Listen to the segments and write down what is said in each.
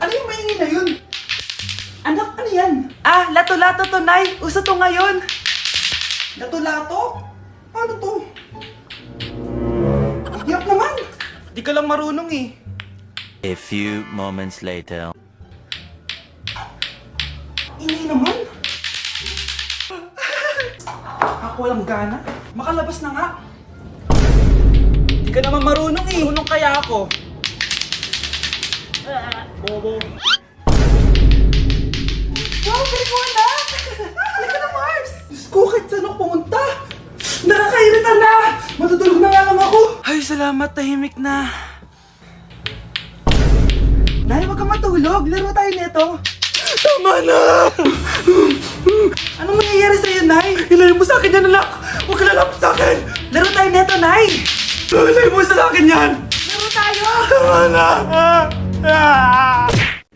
Ano yung maingay na yun? Anak, ano yan? Ah, lato-lato to, Nay. Uso to ngayon. Lato-lato? Ano to? Ang hirap naman. Di ka lang marunong eh. A few moments later. Ingay naman. Ako walang gana. Makalabas na nga. Di ka naman marunong eh. Marunong kaya ako. Bobo. Wow, galing mo anak! Halika na, Mars! Diyos ko, kahit saan ako pumunta! Nakakairita na! Matutulog na nga lang ako! Ay, salamat, tahimik na. Nay, wag kang matulog. Laro tayo nito. Tama na! Anong nangyayari sa'yo, Nay? Ilayo mo sa akin yan, anak! Huwag ka lalapit sa akin! Laro tayo nito, Nay! Ilayo mo sa akin yan! Laro tayo! Tama na!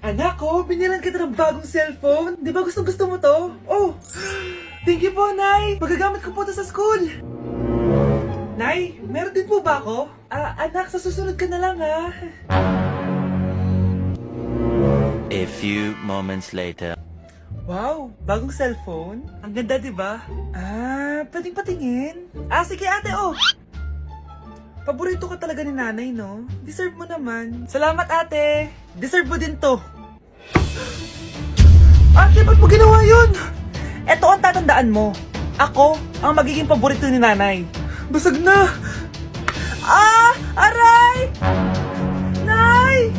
Anak ko, binilan kita ng bagong cellphone. Di ba gusto mo to? Oh! Thank you po, Nay! Magagamit ko po to sa school. Nay, meron din po ba ako? Anak, sa susunod ka na lang, ha? A few moments later. Wow, bagong cellphone? Ang ganda, di ba? Pwedeng patingin? Sige ate, oh! Paborito ka talaga ni nanay, no? Deserve mo naman. Salamat, ate! Deserve mo din to. Ate, ba't mo ginawa yun? Eto ang tatandaan mo. Ako ang magiging paborito ni nanay. Basag na! Aray! Nay!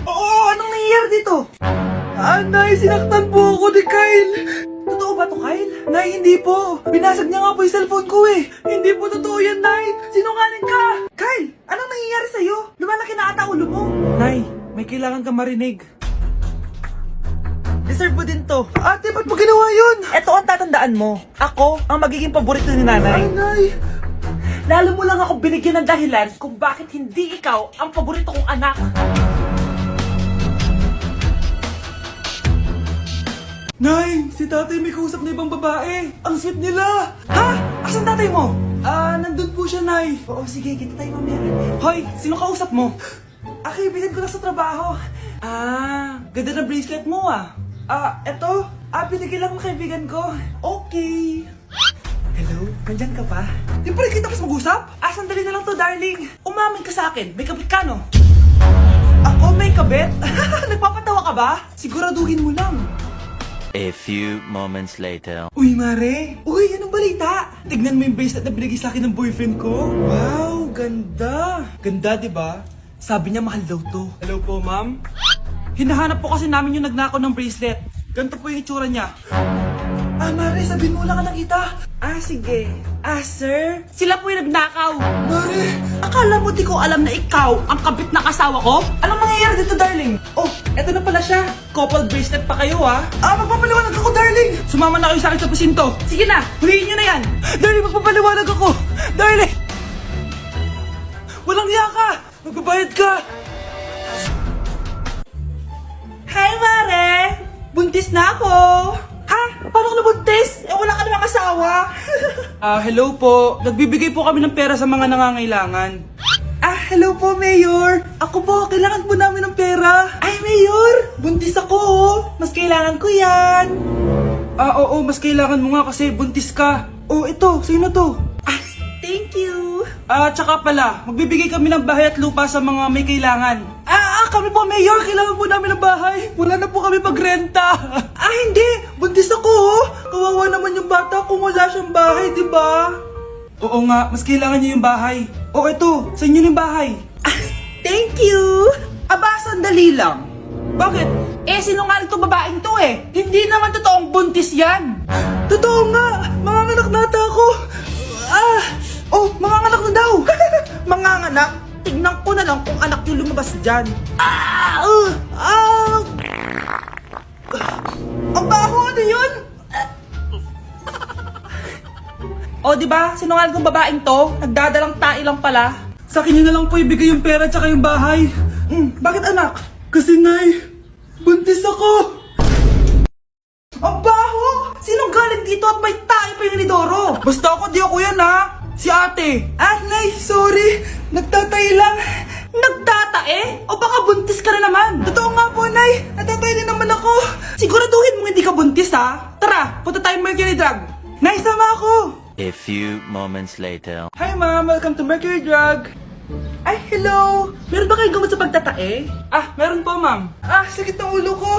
Oo, anong nangyayari dito? Nay, sinaktan po ako ni Kyle. Totoo ba to, Kyle? Nay, hindi po. Binasag niya nga po yung cellphone ko eh. Hindi po totoo yan, Nay. Sinungaling ka. Kyle, anong nangyayari sa'yo? Lumalaki na ata ulo mo. Nay, may kailangan kang marinig. Deserve mo din to. Ate, ba't mo ginawa yun? Eto ang tatandaan mo. Ako ang magiging paborito ni nanay. Nay. Lalo mo lang ako binigyan ng dahilan kung bakit hindi ikaw ang paborito kong anak. Nay, si tatay may kausap na ibang babae. Ang sweet nila. Ha? Asan tatay mo? Nandun po siya, Nay. Oo, sige, kita tayo mamaya. Hoy, sino kausap mo? Kaibigan ko lang sa trabaho. Ganda na bracelet mo eto. Binigyan lang ng kaibigan ko. Okay. Hello, nandyan ka pa? Di pa rin kita mas mag-usap? Sandali na lang to, darling. Umamin ka sa akin, may kabit ka, no? Ako may kabit? Nagpapatawa ka ba? Siguraduhin mo lang. A few moments later. Uy, Mare! Uy, anong balita? Tignan mo yung bracelet na binigay sa akin ng boyfriend ko. Wow, ganda! Ganda, di ba? Sabi niya mahal daw to. Hello po, ma'am? Hinahanap po kasi namin yung nagnakaw ng bracelet. Ganito po yung itsura niya. Mare, sabihin mo lang ka nakita. Sige. Sir? Sila po yung nagnakaw. Mare! Akala mo di ko alam na ikaw ang kabit na kasawa ko? Anong mangyayari dito, darling? Oh, eto na pala siya. Couple bracelet pa kayo, magpapaliwanag ako, darling. Sumama na kayo sa akin sa presinto. Sige na, huliin nyo na yan. Darling, magpapaliwanag ako. Darling! Walang hiya ka. Magbabayad ka. Hi, Mare! Buntis na ako. Ha? Paano ka nabuntis? Wala ka namang asawa. Hello po. Nagbibigay po kami ng pera sa mga nangangailangan. Hello po, Mayor. Ako po, kailangan po namin ng pera. Ay, Mayor! Buntis ako, Mas kailangan ko yan. Oo, mas kailangan mo nga kasi buntis ka. Ito, sino to? Thank you. Tsaka pala, magbibigay kami ng bahay at lupa sa mga may kailangan. Kami po, Mayor. Kailangan po namin ng bahay. Wala na po kami pagrenta. Hindi. Buntis ako, Kawawa naman yung bata kung wala siyang bahay, di ba? Oo nga, mas kailangan niyo yung bahay. Ito, sa inyo yung bahay. Thank you. Sandali lang. Bakit? Sinungaling to babaeng to Hindi naman totoong buntis yan. Totoo nga. Manganganak na ata ako. Manganganak na daw. Manganganak? Tignan ko na lang kung anak yung lumabas dyan. Ang baho, ano yun? Diba? Sinungaling kong babaeng to. Nagdadalang tae lang pala. Sa akin na lang po ibigay yung pera tsaka yung bahay. Bakit, anak? Kasi, Nay, buntis ako. Ang baho! Sinong galing dito at may tae pa yung inidoro? Basta ako, di ako yan, Si ate. Nay, sorry. Nagtatay lang. Nagtatae? O baka buntis ka na naman? Totoo nga po, Nay. ha? Tara, punta tayong Mercury Drug. Naisama ako! A few moments later. Hi ma'am, welcome to Mercury Drug. Ay, hello! Meron ba kayong gamot sa pagtatae? Ah, meron po ma'am. Ah, sakit ng ulo ko.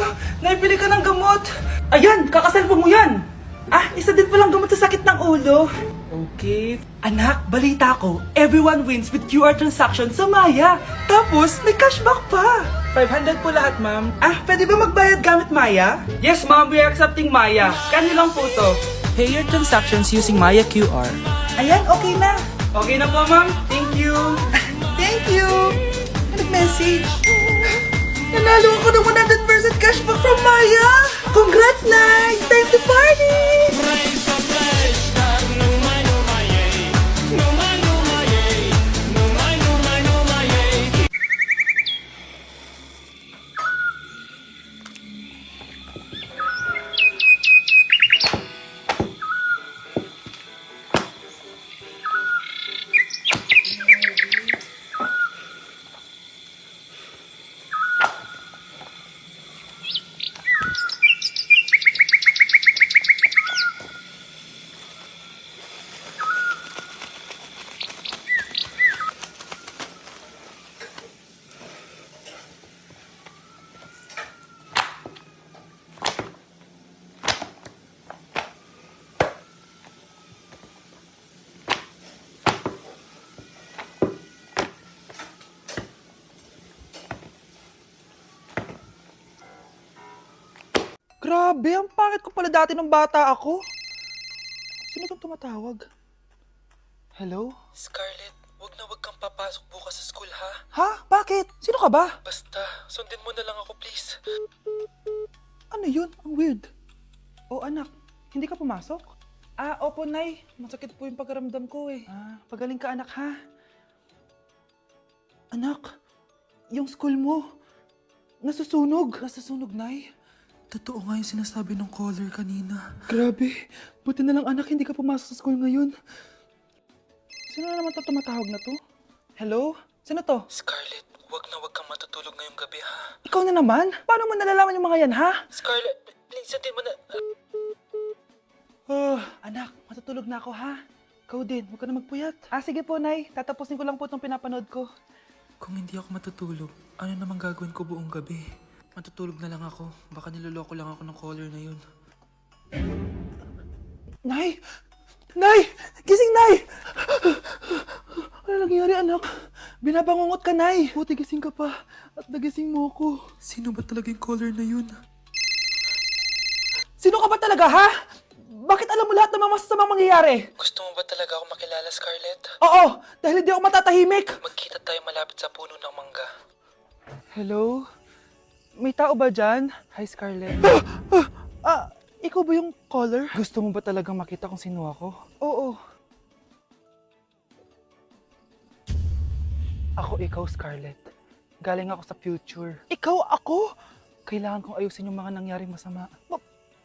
Naibili ka ng gamot. Ayan, kakasalpo mo yan. Ah, isa din palang gamot sa sakit ng ulo. Okay. Anak, balita ko, everyone wins with QR transaction sa Maya. Tapos, may cashback pa. 500 po lahat, ma'am. Ah, pwede ba magbayad gamit Maya? Yes, ma'am. We are accepting Maya. Kano lang po to? Pay your transactions using Maya QR. Ayan, okay na. Okay na po, ma'am. Thank you. Thank you. Nag-message. Nanalo ako ng 100% cashback from Maya. Congrats, Nay! Time to party! Grabe, ang pangit ko pala dati nung bata ako. Sino itong tumatawag? Hello? Scarlett, wag kang papasok bukas sa school ha? Ha? Bakit? Sino ka ba? Basta, sundin mo na lang ako please. Ano yun? Ang weird. Oh anak, hindi ka pumasok? Ah, opo Nay. Masakit po yung pagkaramdam ko eh. Ah, pagaling ka anak ha? Anak, yung school mo, nasusunog. Nasusunog, Nay? Totoo nga yung sinasabi ng caller kanina. Grabe. Buti na lang anak, hindi ka pumasok sa school ngayon. Sino na naman to tumatawag na to? Hello? Sino to? Scarlett, wag kang matutulog ngayong gabi ha? Ikaw na naman? Paano mo nalalaman yung mga yan, ha? Scarlett, please sundin mo na... Anak, matutulog na ako, ha? Ikaw din, huwag ka na magpuyat. Ah, sige po, Nay. Tatapusin ko lang po itong pinapanood ko. Kung hindi ako matutulog, ano namang gagawin ko buong gabi? Matutulog na lang ako. Baka niloloko lang ako ng caller na yun. Nay! Nay! Gising, Nay! Ano nangyari, anak? Binabangungot ka, Nay. Buti gising ka pa. At nagising mo ako. Sino ba talaga yung caller na yun? Sino ka ba talaga, ha? Bakit alam mo lahat ng mga masasamang mangyayari? Gusto mo ba talaga ako makilala, Scarlett? Oo, dahil hindi ako matatahimik. Magkita tayo malapit sa puno ng mangga. Hello? May tao ba dyan? Hi, Scarlett. Ikaw ba yung caller? Gusto mo ba talagang makita kung sino ako? Oo. Ako ikaw, Scarlett. Galing ako sa future. Ikaw ako? Kailangan kong ayusin yung mga nangyaring masama.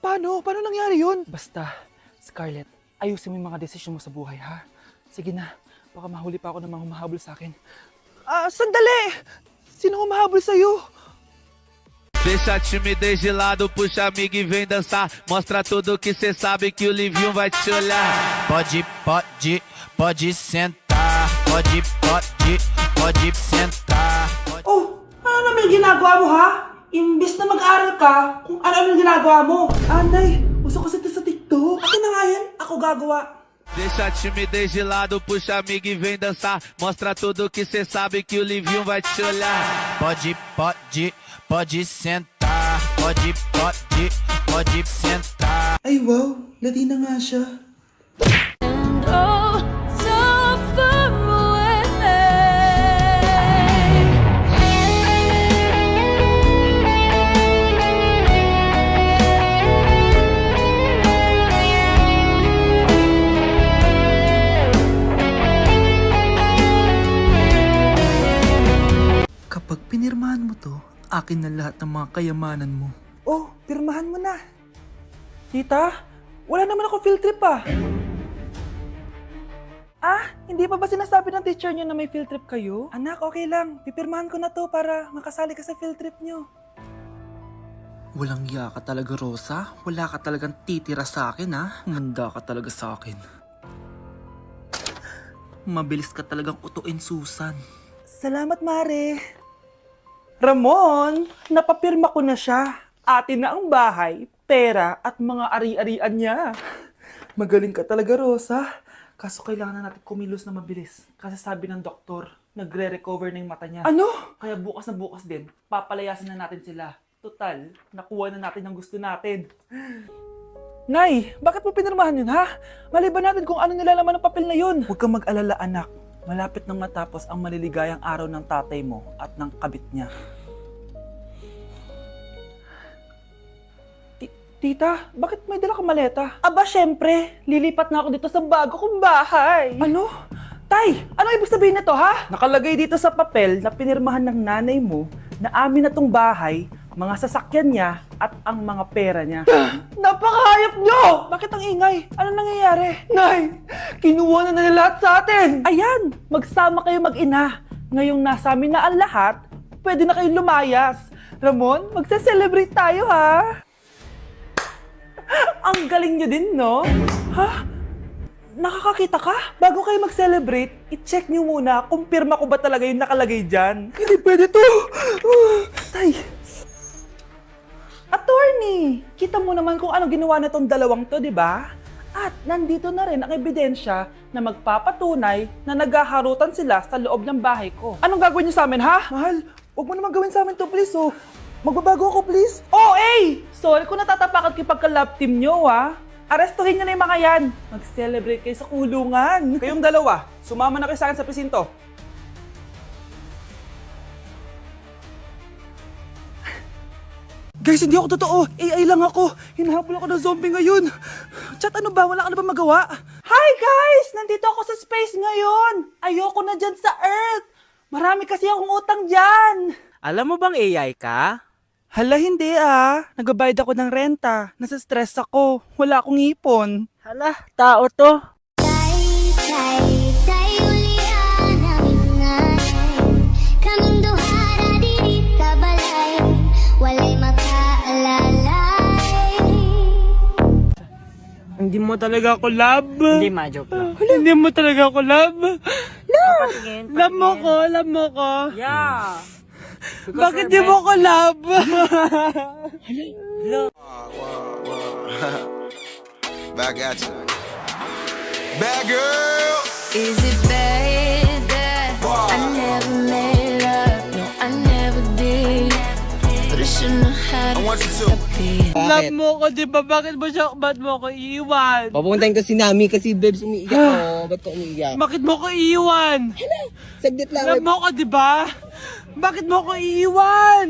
Paano? Paano nangyari yun? Basta, Scarlett, ayusin mo yung mga desisyon mo sa buhay, ha? Sige na, baka mahuli pa ako ng mga humahabol sa akin. Sandali! Sino humahabol sa'yo? Deixa a timidez de lado, puxa amigo e vem dançar. Mostra tudo que cê sabe que o Livinho vai te olhar. Pode sentar. Pode sentar. Oh, ano naman yung ginagawa mo, ha? Imbis na mag-aral ka, kung ano-ano yung ginagawa mo. Nay, uso kasi ito sa TikTok. Akin na nga yan, ako gagawa. Deixa a timidez de lado, puxa amigo e vem dançar. Mostra tudo que cê sabe que o Livinho vai te olhar. Pode sentar. Pode sentar. Ay wow, Latina nga siya. And oh, so far away. Kapag pinirmahan mo to, akin na lahat ng mga kayamanan mo. Oh, pirmahan mo na. Tita, wala naman ako field trip ah. Hindi pa ba sinasabi ng teacher niyo na may field trip kayo? Anak, okay lang. Pipirmahan ko na to para makasali ka sa field trip niyo. Walang iya ka talaga, Rosa. Wala ka talagang titira sa akin, ha? Manda ka talaga sa akin. Mabilis ka talagang utuin, Susan. Salamat, Mare. Ramon, napapirma ko na siya. Atin na ang bahay, pera at mga ari-arian niya. Magaling ka talaga, Rosa. Kaso kailangan na natin kumilos na mabilis. Kasi sabi ng doktor, nagre-recover na yung mata niya. Ano? Kaya bukas na bukas din, papalayasin na natin sila. Total, nakuha na natin ang gusto natin. Nay, bakit mo pinirmahan yun, ha? Maliban natin kung ano nilalaman ng papel na yun. Huwag kang mag-alala, anak. Malapit nang matapos ang maliligayang araw ng tatay mo at ng kabit niya. Tita, bakit may dala kang maleta? Aba, syempre. Lilipat na ako dito sa bago kong bahay. Ano? Tay, ano ibig sabihin nito, ha? Nakalagay dito sa papel na pinirmahan ng nanay mo na amin na tong bahay, mga sasakyan niya at ang mga pera niya. Napakahayop nyo! Bakit ang ingay? Ano nangyayari? Nay, kinuha na nila lahat sa atin! Ayan, magsama kayo mag-ina. Ngayong nasa amin na ang lahat, pwede na kayong lumayas. Ramon, magse-celebrate tayo, ha? Ang galing nyo din, no? Ha? Nakakakita ka? Bago kayo mag-celebrate, i-check nyo muna kung pirma ko ba talaga yung nakalagay dyan. Hindi pwede to! Tay! Attorney! Kita mo naman kung ano ginawa na tong dalawang to, di ba? At nandito na rin ang ebidensya na magpapatunay na naghaharutan sila sa loob ng bahay ko. Anong gagawin nyo sa amin, ha? Mahal, huwag mo naman gawin sa amin to, please, oh. Magbabago ako, please. Oh, eh! Sorry kung natatapakan kayo pagka-love team nyo, ha? Arestuhin nyo na yung mga yan. Mag-celebrate kayo sa kulungan. Kayong dalawa, sumama na kayo sa akin sa presinto. Guys, hindi ako totoo. AI lang ako. Hinahabol ako ng zombie ngayon. Chat, ano ba? Wala ka na ba magawa? Hi guys! Nandito ako sa space ngayon. Ayoko na dyan sa Earth. Marami kasi akong utang dyan. Alam mo bang AI ka? Hala, hindi ah. Nagbabayad ako ng renta. Nasa stress ako. Wala akong ipon. Hala, tao to. Hindi mo talaga ako love. Hindi, ma-joke lang. Hindi mo talaga ako love. Patingin. Love mo ko. Yeah. Bakit di mo ko love? Back at you. Bad girl. Is it bad that I never made love? No, I never did. But I shouldn't have had I want you to. Love mo ko, di ba? Bakit mo ko iiwan? Papuntahin ko si Nami kasi babes umiiyak ko. Ba't ko umiiyak? Bakit mo ko iiwan? Saglit lang. Love mo ko, di ba? Bakit mo ko iiwan?